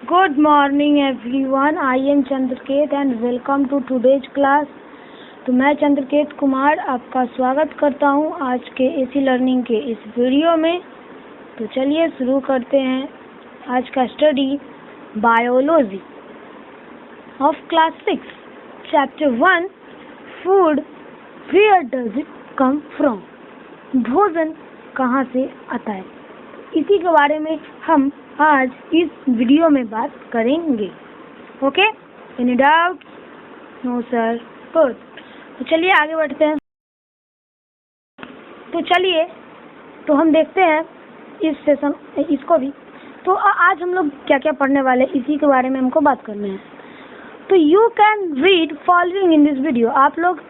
Good morning everyone. I am चंद्रकेत and welcome to today's class. तो मैं चंद्रकेत कुमार आपका स्वागत करता हूँ आज के एसी लर्निंग के इस वीडियो में। तो चलिए शुरू करते हैं आज का study biology of class 6 chapter 1 food where does it come from. भोजन कहाँ से आता है, इसी के बारे में हम आज इस वीडियो में बात करेंगे। Okay, any doubt? No sir, good. तो चलिए आगे बढ़ते हैं। तो चलिए तो हम देखते हैं इस सेशन इसको भी। तो आज हम लोग क्या क्या पढ़ने वाले इसी के बारे में हमको बात करना है। तो you can read following in this video. आप लोग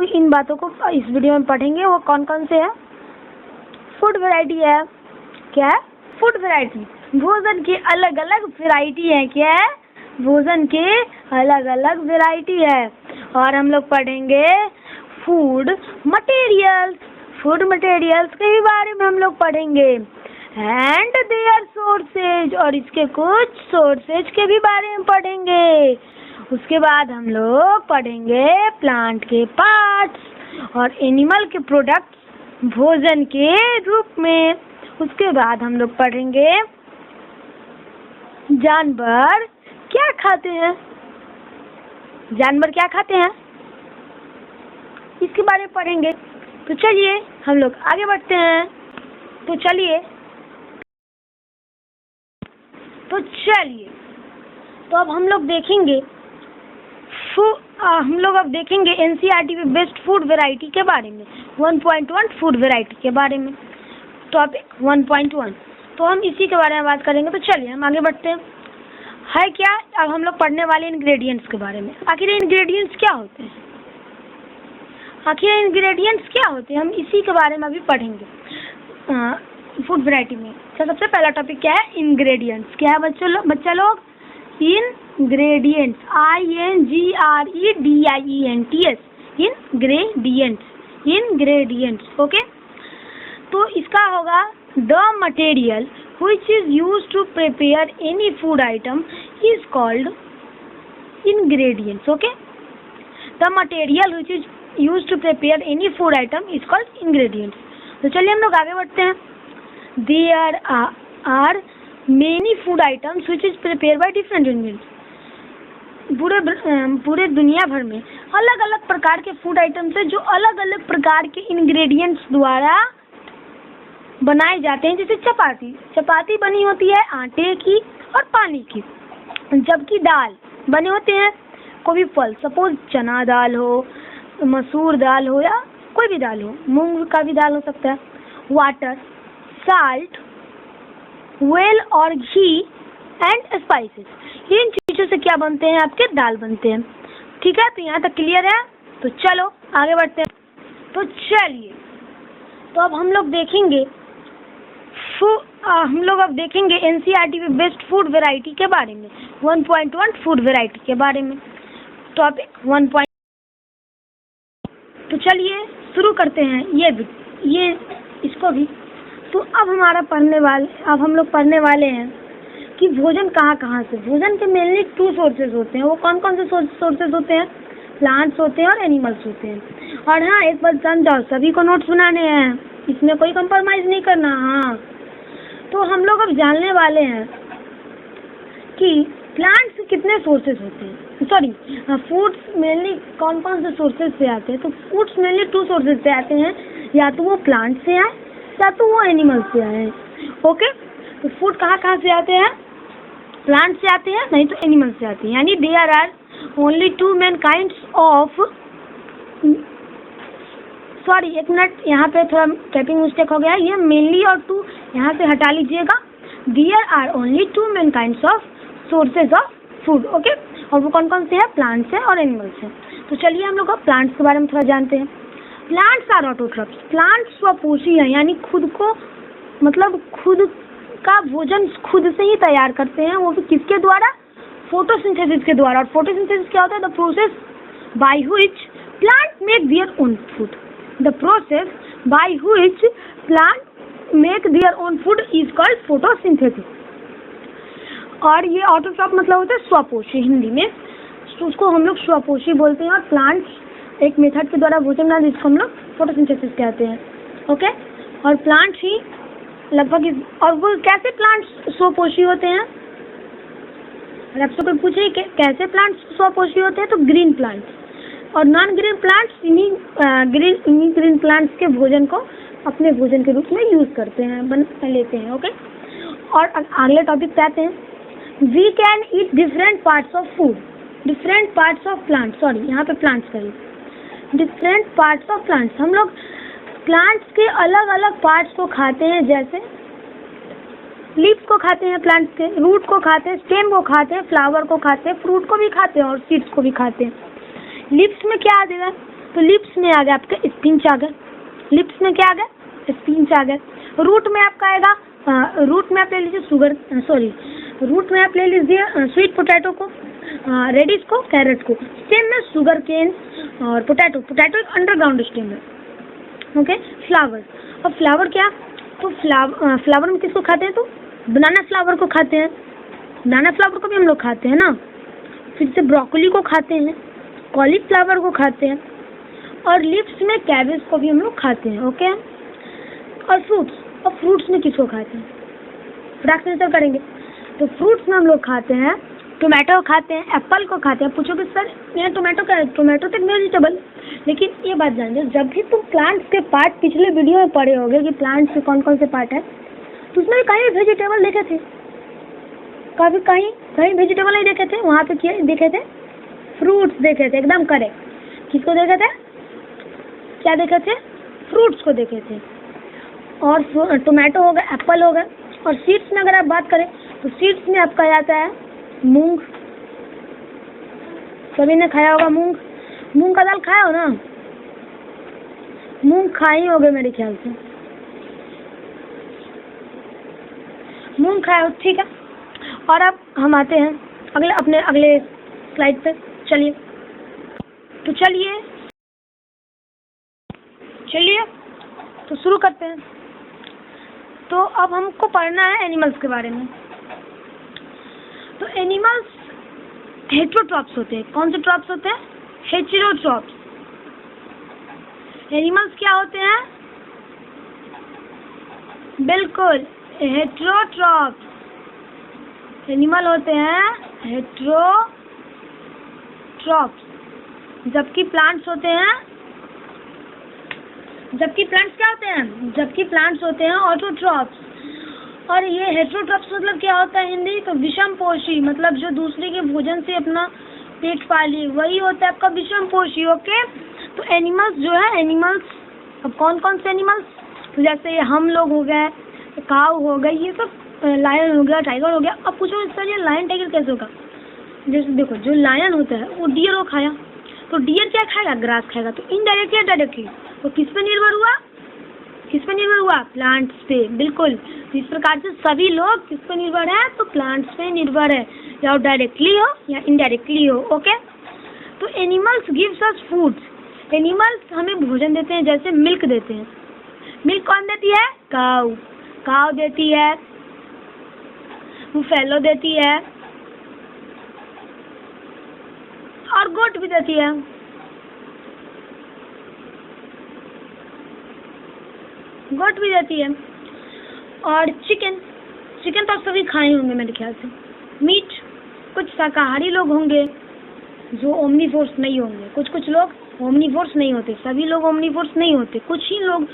इन बातों को इस वीडियो में पढ़ेंगे। वो कौन कौन से हैं? फूड वैरायटी है। क्या है? Food variety. भोजन की अलग अलग वैरायटी है। क्या है? भोजन के अलग अलग वैरायटी है। और हम लोग पढ़ेंगे फूड मटेरियल्स। फूड मटेरियल्स के भी बारे में हम लोग पढ़ेंगे एंड देयर सोर्सेज, और इसके कुछ सोर्सेज के भी बारे में पढ़ेंगे। उसके बाद हम लोग पढ़ेंगे प्लांट के पार्ट्स और एनिमल के प्रोडक्ट्स भोजन के रूप में। उसके बाद हम लोग पढ़ेंगे जानवर क्या खाते हैं। जानवर क्या खाते हैं इसके बारे में पढ़ेंगे। तो चलिए हम लोग आगे बढ़ते हैं। तो चलिए तो अब हम लोग देखेंगे एनसीईआरटी में बेस्ट फूड वैरायटी के बारे में। 1.1 फूड वैरायटी के बारे में, टॉपिक 1.1। तो हम इसी के बारे में बात करेंगे। तो चलिए हम आगे बढ़ते हैं। है क्या? अब हम लोग पढ़ने वाले इंग्रेडिएंट्स के बारे में। आखिर इंग्रेडिएंट्स क्या होते हैं? हम इसी के बारे में अभी पढ़ेंगे फूड वैरायटी में। तो सबसे पहला टॉपिक क्या है? इंग्रेडिएंट्स। क्या है बच्चा लोग? Ingredients, INGREDIENTS, ingredients. ओके, तो इसका होगा the material which is used to prepare any food item is called ingredients. Okay, the material which is used to prepare any food item is called ingredients. तो चलिए हम लोग आगे बढ़ते हैं। There are many food items which is prepared by different ingredients. पूरे दुनिया भर में अलग अलग प्रकार के फूड आइटम्स है जो अलग अलग प्रकार के इंग्रेडिएंट्स द्वारा बनाए जाते हैं। जैसे चपाती बनी होती है आटे की और पानी की, जबकि दाल बने होते हैं कोई भी फल, सपोज चना दाल हो, मसूर दाल हो या कोई भी दाल हो, मूंग का भी दाल हो सकता है। वाटर, साल्ट, ऑयल और घी एंड स्पाइसेस, इन चीजों से क्या बनते हैं? आपके दाल बनते हैं। ठीक है, तो यहाँ तक क्लियर है। तो चलो आगे बढ़ते हैं। तो चलिए तो अब हम लोग देखेंगे एनसीईआरटी में बेस्ट फूड वैरायटी के बारे में। 1.1 फूड वैरायटी के बारे में, टॉपिक 1. तो चलिए शुरू करते हैं ये इसको भी। तो अब हम लोग पढ़ने वाले हैं कि भोजन कहाँ से। भोजन के मेनली 2 सोर्सेज होते हैं। वो कौन कौन से सोर्सेज होते हैं? प्लांट्स होते हैं और एनिमल्स होते हैं। और हाँ, एक बात जान जाओ, सभी को नोट्स बनाने हैं, इसमें कोई कंप्रोमाइज नहीं करना। हाँ, तो हम लोग अब जानने वाले हैं कि प्लांट्स से कितने सोर्सेज होते हैं। फूड्स मेनली कौन कौन से सोर्सेज से आते हैं? तो फूड्स मेनली 2 सोर्सेज से आते हैं, या तो वो प्लांट से आए या तो वो एनिमल से आए। ओके, तो फूड कहाँ से आते हैं? प्लांट से आते हैं, नहीं तो एनिमल से आते हैं। यानी there are only 2 main kinds of, sorry एक मिनट, यहाँ पे थोड़ा टाइपिंग मिस्टेक हो गया है। ये मेनली और 2 यहाँ से हटा लीजिएगा। There are only 2 main kinds of sources of food. Okay, और वो कौन कौन से हैं? प्लांट्स हैं और एनिमल्स हैं। तो चलिए हम लोग प्लांट्स के बारे में थोड़ा जानते हैं। Plants are autotrophs. प्लांट्स स्वपोषी हैं, यानी खुद का भोजन खुद से ही तैयार करते हैं। वो भी किसके द्वारा? फोटोसिंथेसिस के द्वारा। और फोटोसिंथेसिस क्या होता है? The process by which plant make their own food. The process by which plant make their own food is called photosynthesis. और ये ऑटोट्रॉफ मतलब होता है स्वपोषी हिंदी में, तो उसको हम लोग स्वपोषी बोलते हैं। और प्लांट्स एक मेथड के द्वारा भोजन बनाते जिसको हम लोग फोटोसिंथेसिस कहते हैं। ओके, और प्लांट्स ही लगभग और वो कैसे प्लांट्स स्वपोषी होते हैं, अगर आपसे कोई पूछे कि कैसे प्लांट्स स्वपोषी होते हैं तो ग्रीन प्लांट्स और नॉन ग्रीन प्लांट्स इन्हीं ग्रीन प्लांट्स के भोजन को अपने भोजन के रूप में यूज करते हैं, बना लेते हैं। ओके, और अगले टॉपिक पे आते हैं। We can eat different parts of food, different parts of plant, sorry यहाँ पे प्लांट्स करिए, डिफरेंट पार्ट्स ऑफ प्लांट्स। हम लोग प्लांट्स के अलग अलग पार्ट्स को खाते हैं, जैसे लीव्स को खाते हैं प्लांट्स के, रूट को खाते हैं, स्टेम को खाते हैं, फ्लावर को खाते हैं, फ्रूट को भी खाते हैं और सीड्स को भी खाते हैं। लीव्स में क्या आ जाएगा, तो लीव्स में आ गया आपका स्पिंच आ गया, लीव्स में क्या आ गया, स्पिंच आ गया। रूट में आपका आएगा, रूट में आप ले लीजिए रूट में आप ले लीजिए स्वीट पोटैटो को, रेडिश को, कैरेट को। स्टेम में शुगर केन और पोटैटो एक अंडरग्राउंड स्टेम है। ओके, फ्लावर, और फ्लावर क्या, तो फ्लावर में किसको खाते हैं, तो बनाना फ्लावर को खाते हैं, बनाना फ्लावर को भी हम लोग खाते हैं ना। फिर से ब्रोकोली को खाते हैं, कॉलीफ्लावर को खाते हैं, और लीव्स में कैबेज को भी हम लोग खाते हैं। ओके, और फ्रूट्स में किसको खाते हैं, फटाक से आंसर करेंगे। तो फ्रूट्स में हम लोग खाते हैं, टोमेटो खाते हैं, एप्पल को खाते हैं। पूछोगे सर ये टोमेटो क्या है, टोमेटो तो वेजिटेबल, लेकिन ये बात जान लो, जब भी तुम प्लांट्स के पार्ट पिछले वीडियो में पढ़े होगे कि प्लांट्स के कौन कौन से पार्ट है, तो उसमें कहीं वेजिटेबल देखे थे, कहीं वेजिटेबल नहीं देखे थे, वहाँ पे क्या देखे थे, फ्रूट्स देखे थे, एकदम करेक्ट। किसको देखे थे, क्या देखे थे, फ्रूट्स को देखे थे। और टोमेटो हो गया, एप्पल हो गया। और सीड्स में अगर आप बात करें तो सीड्स में आपका आता है मूंग, सभी ने खाया होगा मूंग का दाल खाया हो ना, मूंग खाए होगे मेरे ख्याल से, मूंग खाया हो, ठीक है। और अब हम आते हैं अगले स्लाइड पे, चलिए तो शुरू करते हैं। तो अब हमको पढ़ना है एनिमल्स के बारे में। तो एनिमल्स हेटेरोट्रॉप्स होते हैं। कौन से ट्रॉप्स होते हैं, हेटेरोट्रॉप्स। एनिमल्स क्या होते हैं, बिल्कुल हेटेरोट्रॉप्स। एनिमल होते हैं हेटेरोट्रॉप्स, जबकि प्लांट्स होते हैं, प्लांट्स होते हैं ऑटोट्रॉप्स। और ये हेटेरोट्रॉप्स मतलब क्या होता है हिंदी, तो विषमपोषी, मतलब जो दूसरे के भोजन से अपना पेट पाली, वही होता है आपका विषमपोषी। ओके, तो एनिमल्स जो है, एनिमल्स अब कौन कौन से एनिमल्स, तो जैसे हम लोग हो गए, काऊ हो गई, ये सब, लायन हो गया, टाइगर हो गया। अब पूछो सर ये लायन टाइगर कैसे होगा, जैसे देखो जो लायन होता है वो डियर को खाया, तो डियर क्या खाएगा, ग्रास खाएगा, तो इनडायरेक्टली या डायरेक्टली तो किस पे निर्भर हुआ, प्लांट्स पे, बिल्कुल। इस प्रकार से सभी लोग किस पे निर्भर है, तो प्लांट्स पे निर्भर है, या डायरेक्टली हो या इनडायरेक्टली हो। ओके, तो animals gives us foods, animals हमें भोजन देते हैं, जैसे मिल्क देते हैं। मिल्क कौन देती है, काऊ देती है, बुफेलो देती है, और गोट भी देती है। और चिकन तो आप सभी खाए होंगे मेरे ख्याल से। मीट, कुछ शाकाहारी लोग होंगे जो ओमनीवोर्स नहीं होंगे, कुछ लोग ओमनीवोर्स नहीं होते, सभी लोग ओमनीवोर्स नहीं होते, कुछ ही लोग,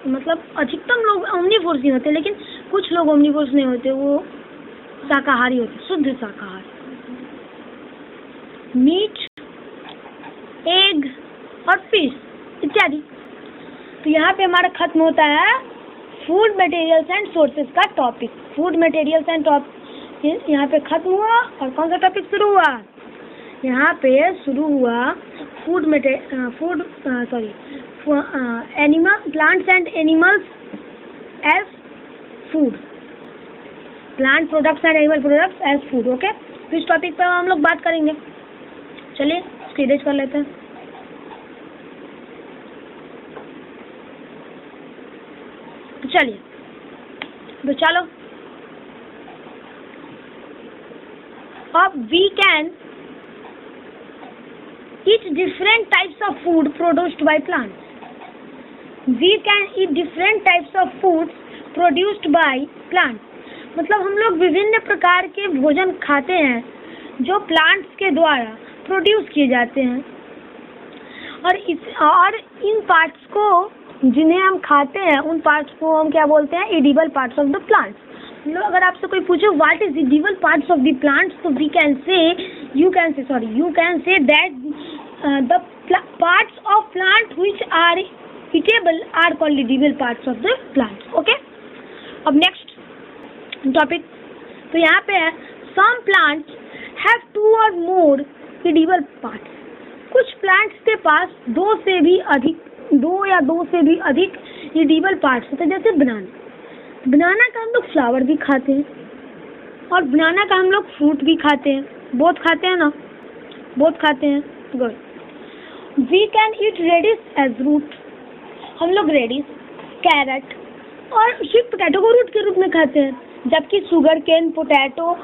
मतलब अधिकतम लोग ओमनीवोर्स ही होते, लेकिन कुछ लोग ओमनीवोर्स नहीं होते, वो शाकाहारी होते, शुद्ध शाकाहारी। मीट, एग और फिश इत्यादि। तो यहाँ पे हमारा खत्म होता है फूड मटेरियल्स एंड सोर्सेज का topic. Food materials and topic यहाँ पे खत्म हुआ, और कौन सा टॉपिक शुरू हुआ, यहाँ पे शुरू हुआ animal, plants and animals as food, plant products and animal products as food. Okay, तो इस टॉपिक पर हम लोग बात करेंगे। चलिए इसको इरेज कर लेते हैं। तो चलो अब we can eat different types of food produced by plants. We can eat different types of foods produced by plants. मतलब हम लोग विभिन्न प्रकार के भोजन खाते हैं जो प्लांट्स के द्वारा प्रोड्यूस किए जाते हैं, और इन पार्ट्स को जिन्हें हम खाते हैं उन पार्ट्स को हम क्या बोलते हैं? Edible parts of the plants. मतलब अगर आपसे कोई पूछे what is edible parts of the plants, तो you can say that the parts of plant which are eatable are called edible parts of the plants. Okay, अब next topic. तो यहाँ पे है some plants have 2 or more edible parts. कुछ plants के पास 2 या 2 से भी अधिक एडिबल पार्ट्स होते हैं. जैसे बनाना का हम लोग फ्लावर भी खाते हैं और बनाना का हम लोग फ्रूट भी खाते हैं. बोथ खाते हैं ना? बोथ खाते हैं. Good. We can eat radish as root. हम लोग रेडिश, कैरेट और स्वीट पोटैटो को रूट के रूप में खाते हैं, जबकि शुगर केन पोटैटो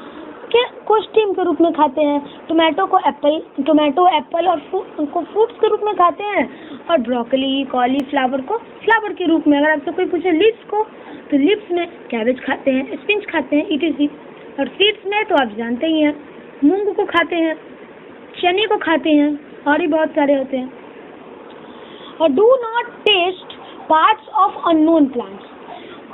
को स्टीम के रूप में खाते हैं. टोमेटो एप्पल और को फ्रूट्स के रूप में खाते हैं, और ब्रोकली कॉलीफ्लावर को फ्लावर के रूप में. अगर आपसे कोई पूछे लीव्स को, तो लीव्स में कैबेज खाते हैं, स्पिनच खाते हैं, etc. और सीड्स में तो आप जानते ही हैं, मूंग को खाते हैं, चने को खाते हैं, और भी बहुत सारे होते हैं. और do not taste parts of unknown plants.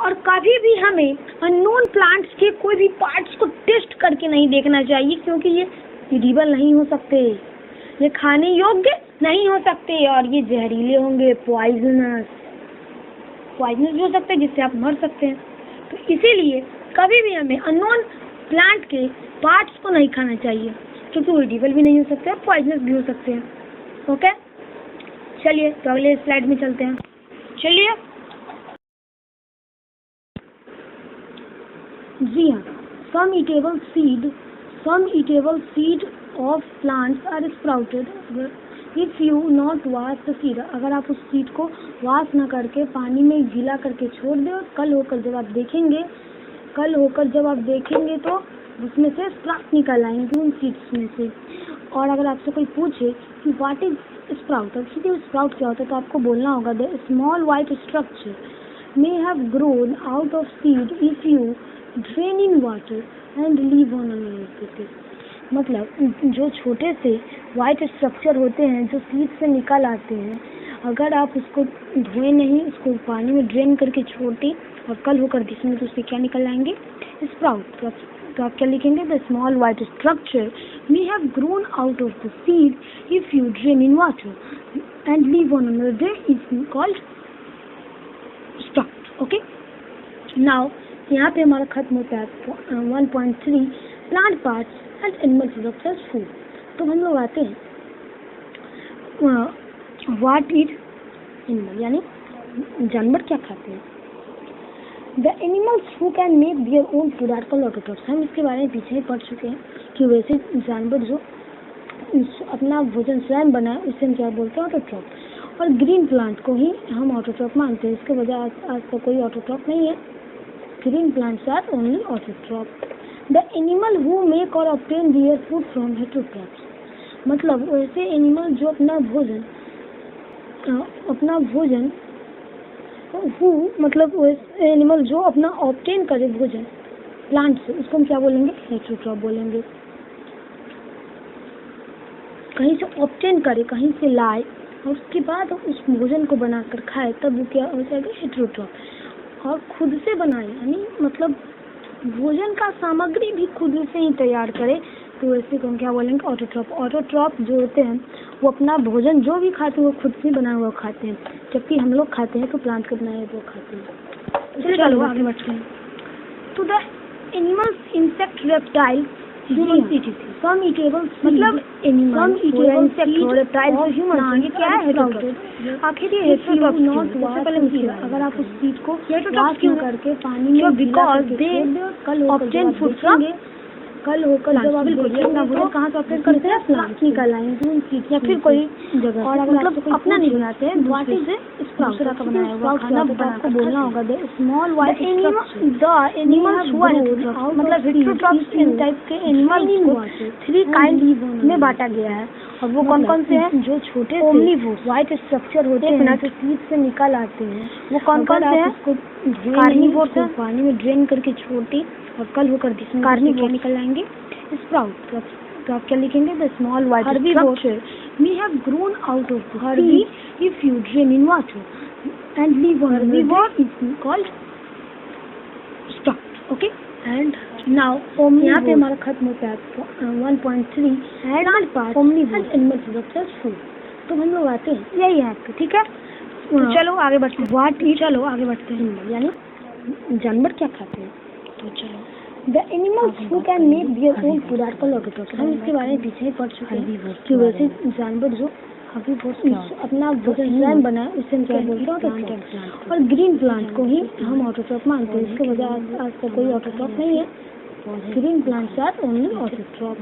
और कभी भी हमें अननोन प्लांट्स के कोई भी पार्ट्स को टेस्ट करके नहीं देखना चाहिए, क्योंकि ये एडिबल नहीं हो सकते, ये खाने योग्य नहीं हो सकते, और ये जहरीले होंगे, पॉइजनस भी हो सकते हैं, जिससे आप मर सकते हैं. तो इसीलिए कभी भी हमें अननोन प्लांट के पार्ट्स को नहीं खाना चाहिए, क्योंकि वो एडिबल भी नहीं हो सकते और पॉइजनस भी हो सकते हैं. ओके, चलिए तो अगले स्लाइड में चलते हैं. चलिए. जी हाँ, some eatable seed of plants are sprouted if you not wash the seed. अगर आप उस सीड को वॉश ना करके पानी में गीला करके छोड़ दे, और कल होकर जब आप देखेंगे तो उसमें से स्प्राउट निकल आएंगे उन सीड्स में से. और अगर आपसे कोई पूछे कि व्हाट इज स्प्राउट, अब सीधे स्प्राउट क्या होता है, तो आपको बोलना होगा the small white structure may have grown out of seed if you drain in water and leave on unlimited. मतलब जो छोटे से वाइट स्ट्रक्चर होते हैं जो सीड से निकल आते हैं, अगर आप उसको धोए नहीं, उसको पानी में ड्रेन करके छोड़ दें और कल होकर देखेंगे तो उससे क्या निकल आएंगे? स्प्राउट. तो आप क्या लिखेंगे? The small white structure may have grown out of the seed if you drain in water and leave on another day is called sprout. Okay, now यहाँ पे हमारा खत्म होता है 1.3 plant parts and animal products as food. तो हम लोग आते हैं व्हाट इज एनिमल, यानी जानवर क्या खाते हैं. The animals who can make their own food are called autotrophs. हम इसके बारे में पीछे ही पढ़ चुके हैं कि वैसे जानवर जो अपना भोजन स्वयं बनाए उसे हम क्या बोलते हैं? ऑटोट्रॉफ. और ग्रीन प्लांट को ही हम ऑटोट्रॉफ मानते हैं. इसके वजह आज तक कोई ऑटोट्रॉफ नहीं है. Green plants are only autotroph. The animal who make or obtain their food from heterotrophs. मतलब वैसे एनिमल जो अपना भोजन मतलब वैसे एनिमल जो अपना ऑब्टेन करे भोजन प्लांट से, उसको हम क्या बोलेंगे? हेटेरोट्रॉफ बोलेंगे. कहीं से ऑब्टेन करे, कहीं से लाए और उसके बाद उस भोजन को बनाकर खाए, तब वो क्या हो जाएगा? हेटेरोट्रॉफ. और खुद से बनाए, यानी मतलब भोजन का सामग्री भी खुद से ही तैयार करे, तो वैसे को हम क्या बोलेंगे? ऑटोट्रॉफ. ऑटोट्रॉफ जो होते हैं वो अपना भोजन जो भी खाते हैं वो खुद से बनाया हुआ खाते हैं, जबकि हम लोग खाते हैं तो प्लांट के बनाए हुए खाते हैं. चलो आगे बढ़ते हैं. तो the animals, insect, reptile, some edible, मतलब एनिमल, रेप्टाइल, ह्यूमन, ये क्या है? आखिर ये हेटेरोट्रॉफ नॉट वॉश. अगर आप उस सीड को वॉश करके पानी में because they obtain food from कल होकर जब आप अपना भोजन कहाँ से ऑपरेट करते हैं, प्लांट निकल आएंगे या फिर कोई जगह, और अगर मतलब अपना नहीं बनाते हैं, व्हाट इज दूसरा का बनाया हुआ खाना आपको बोलना होगा। The small white the animals who are मतलब हेटेरोट्रॉप्स इन टाइप के एनिमल्स को 3 काइंड में बांटा गया है। और वो कौन कौन से हैं? जो छोटे ओमनीवोर्स वाइट स्ट्रक्चर होते हैं जो सीड से निकल आते हैं, वो कौन कौन से हैं? कार्निवोर्स हैं, पानी में ड्रेन करके छोटे और कल होकर कार्निवोर निकल आएंगे। स्प्राउट तो आप क्या लिखेंगे? The small white structure may have grown out of the sea if you drain in water and leave on herbivore is called sprout. Okay, and now यहाँ पे हमारा खत्म होता है 1.3 plant parts and animal products as food। तो हम लोग आते हैं यही है आपके, ठीक है। तो चलो आगे बढ़ते हैं। चलो आगे बढ़ते हैं, यानी जानवर क्या खाते हैं। तो चलो the animals who can make their own food are called autotrophs. हम इसके बारे में पीछे ही पढ़ चुके हैं कि वैसे जानवर जो अपना भोजन स्वयं बनाए उसे हम क्या बोलते हैं? ऑटोट्रॉप। और ग्रीन प्लांट को ही हम ऑटोट्रॉप मानते हैं। इसके वजह आज तक कोई ऑटोट्रॉप नहीं है। Green plants are only autotroph.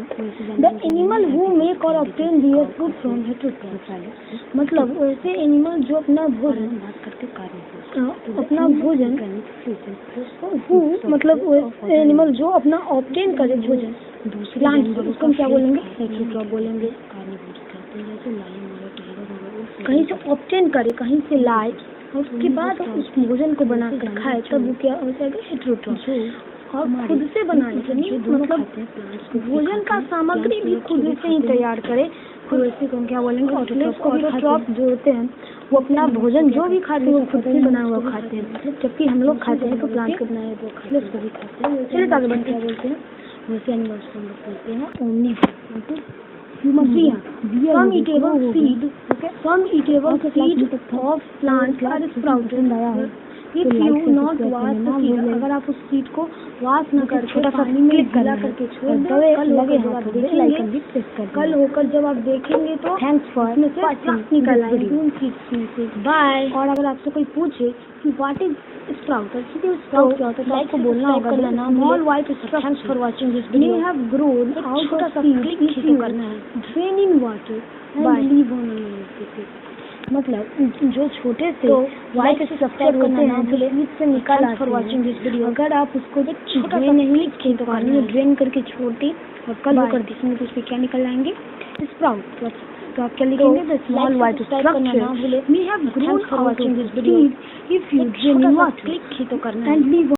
The animal who make or obtain their food from heterotroph, मतलब वैसे एनिमल जो अपना भोजन मतलब एनिमल जो अपना ऑब्टेन करे भोजन प्लांट से, उसको हम क्या बोलेंगे? हेटेरोट्रॉप बोलेंगे। कहीं से ऑब्टेन करे, कहीं से लाए और उसके बाद उस भोजन को बना कर खाए, तब वो क्या हो जाएगा? हेटेरोट्रॉप। और खुद से बनाए, मतलब भोजन का सामग्री भी खुद से ही तैयार करे, तो वैसे को हम क्या बोलेंगे? ऑटोट्रॉप जो होते हैं वो अपना भोजन जो भी खाते हैं वो खुद से बना हुआ खाते हैं, जबकि हम लोग खाते हैं तो प्लांट के बनाए हुए खाते हैं, खाते हैं। चलिए आगे बढ़ते हैं। बोलते हैं वैसे एनिमल्स को हम लोग बोलते हैं omnivore. Some eatable seed, some eatable seed of plants are sprouted. If you not wash the seed, अगर आप उस सीड को वाश न करके छोटा सा पानी में गला करके छोड़ दें, कल होकर जब आप देखेंगे तो थैंक्स फॉर निकल आएंगे उन सीड्स में से। बाय। और अगर आपसे कोई पूछे कि व्हाट इज स्प्राउट, स्प्राउट क्या होता है, तो आपको बोलना होगा small white sprout. Thanks for watching this video. You have grown out of seed if you drain in water and leave on. मतलब जो छोटे से वाइट स्ट्रक्चर होते हैं जो सीड से निकल आते हैं, अगर आप उसको छोटा सा नहीं तो पानी में ड्रेन करके छोटे और कल होकर दिखेंगे तो उसमें क्या निकल आएंगे? स्प्राउट। तो आप क्या लिखेंगे? The small white structure we have grown out of this seed if you drain in water and leave